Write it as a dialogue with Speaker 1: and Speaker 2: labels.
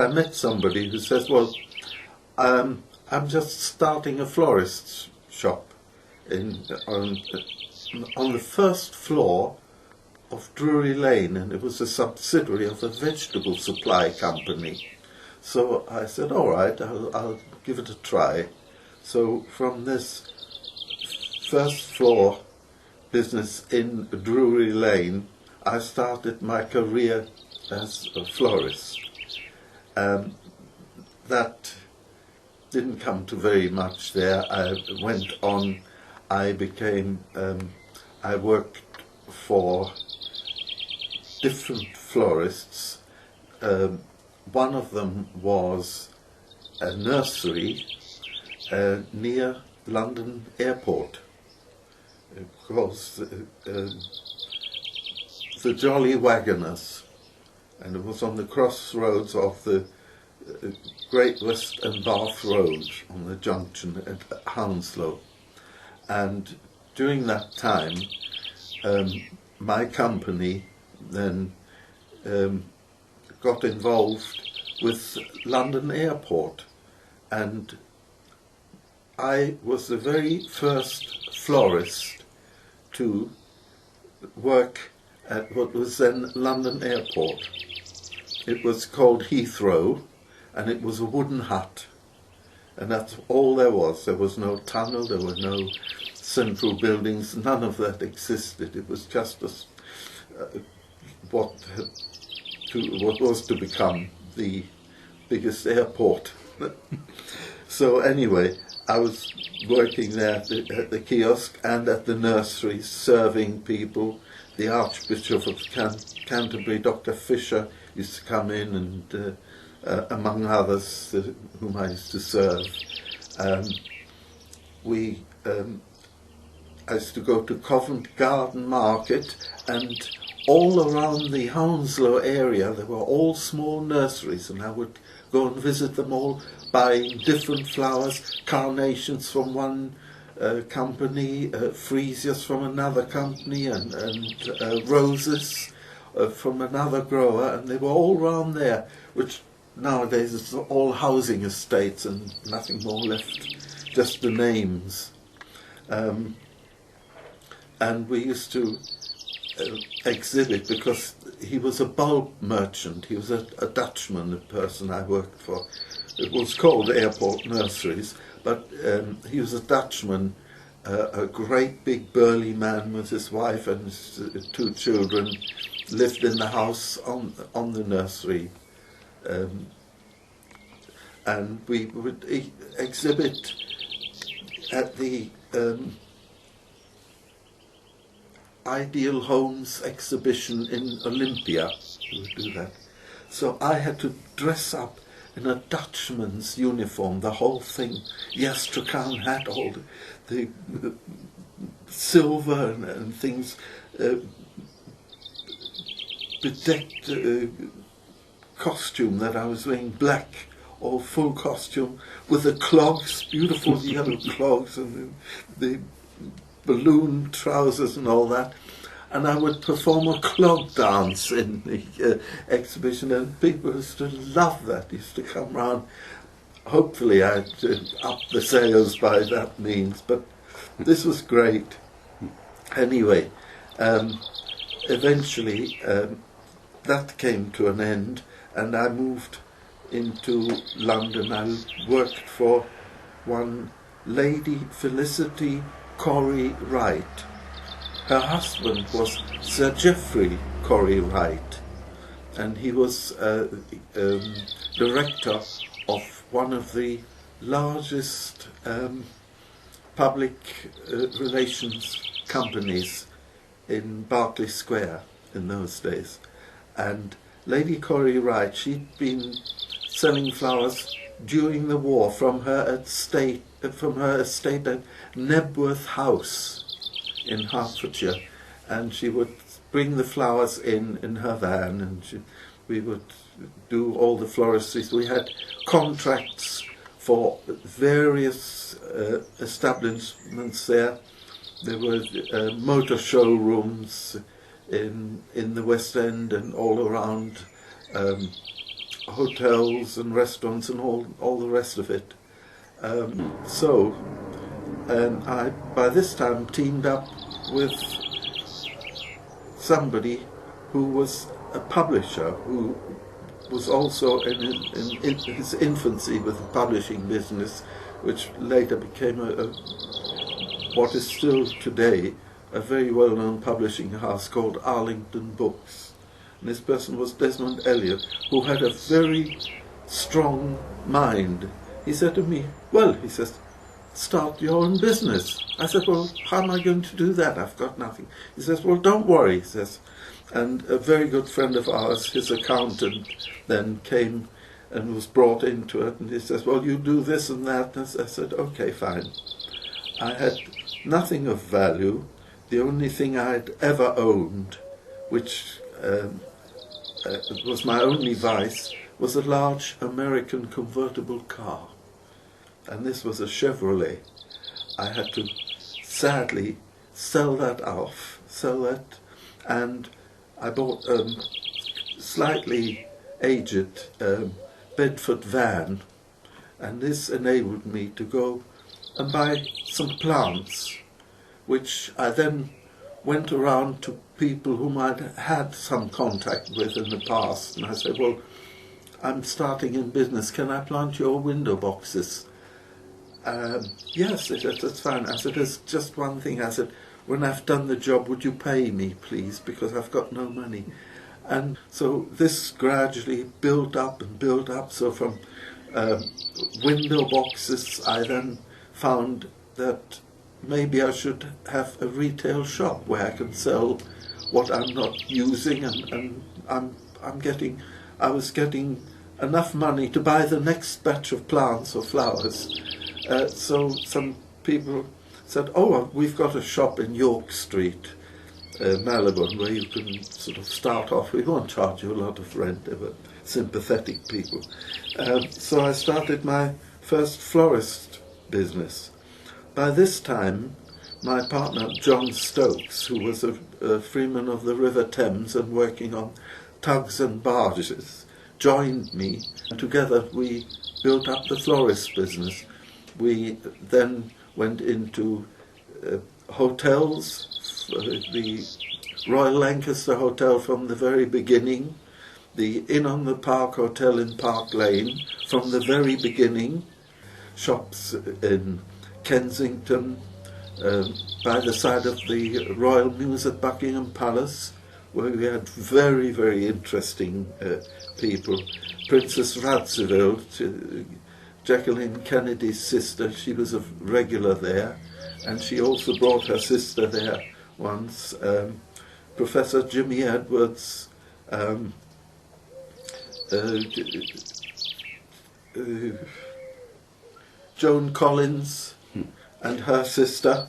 Speaker 1: I met somebody who says, well, I'm just starting a florist's shop on the first floor of Drury Lane, and it was a subsidiary of a vegetable supply company. So I said, all right, I'll give it a try. So from this first floor business in Drury Lane, I started my career as a florist. That didn't come to very much there. I went on, I worked for different florists. One of them was a nursery near London Airport. It was the Jolly Wagoners, and it was on the crossroads of the Great West and Bath Road on the junction at Hounslow. And during that time, my company then got involved with London Airport, and I was the very first florist to work at what was then London Airport. It was called Heathrow, and it was a wooden hut, and that's all there was. There was no tunnel, there were no central buildings, none of that existed. It was just what was to become the biggest airport. So anyway, I was working there at the kiosk and at the nursery, serving people. The Archbishop of Canterbury, Dr. Fisher, used to come in, and among others whom I used to serve. I used to go to Covent Garden Market, and all around the Hounslow area there were all small nurseries, and I would go and visit them all, buying different flowers, carnations from one company, freesias from another company, and roses from another grower, and they were all round there, which nowadays it's all housing estates and nothing more left, just the names. And we used to exhibit, because he was a bulb merchant. He was a Dutchman, the person I worked for. It was called Airport Nurseries, but he was a Dutchman, a great big burly man with his wife and his 2 children, lived in the house on the nursery. And we would exhibit at the Ideal Homes exhibition in Olympia. We would do that. So I had to dress up in a Dutchman's uniform, the whole thing, the Astrakhan hat, all the silver and things, bedecked costume that I was wearing, black, all full costume, with the clogs, beautiful yellow clogs, and the balloon trousers and all that. And I would perform a clog dance in the exhibition, and people used to love that, used to come round. Hopefully I'd up the sales by that means, but this was great. Anyway, eventually that came to an end, and I moved into London. I worked for one Lady Felicity Corrie Wright. Her husband was Sir Geoffrey Corrie Wright, and he was director of one of the largest public relations companies in Berkeley Square in those days. And Lady Corrie Wright, she'd been selling flowers during the war from her estate at Nebworth House in Hertfordshire, and she would bring the flowers in her van, and we would do all the floristries. We had contracts for various establishments there. There were motor showrooms in the West End and all around hotels and restaurants and all the rest of it. I, by this time, teamed up with somebody who was a publisher, who was also in his infancy with the publishing business, which later became what is still today a very well-known publishing house called Arlington Books. And this person was Raymond Elias, who had a very strong mind. He said to me, well, he says, start your own business. I said, well, how am I going to do that? I've got nothing. He says, well, don't worry, he says. And a very good friend of ours, his accountant, then came and was brought into it, and he says, well, you do this and that. And I said, okay, fine. I had nothing of value. The only thing I'd ever owned, which was my only vice, was a large American convertible car. And this was a Chevrolet. I had to sadly sell that, and I bought a slightly aged Bedford van, and this enabled me to go and buy some plants, which I then went around to people whom I'd had some contact with in the past, and I said, well, I'm starting in business, can I plant your window boxes? Yes, they said, that's fine. I said, there's just one thing. I said, when I've done the job, would you pay me, please, because I've got no money. And so this gradually built up and built up. So from window boxes, I then found that maybe I should have a retail shop where I can sell what I'm not using, and I was getting enough money to buy the next batch of plants or flowers. So some people said, oh, well, we've got a shop in York Street, Malibon, where you can sort of start off. We won't charge you a lot of rent. They were sympathetic people. So I started my first florist business. By this time, my partner, John Stokes, who was a freeman of the River Thames and working on tugs and barges, joined me, and together we built up the florist business. We then went into hotels, the Royal Lancaster Hotel from the very beginning, the Inn on the Park Hotel in Park Lane from the very beginning, shops in Kensington, by the side of the Royal Mews at Buckingham Palace, where we had very, very interesting people. Princess Radziwill, Jacqueline Kennedy's sister, she was a regular there, and she also brought her sister there once. Professor Jimmy Edwards, Joan Collins and her sister,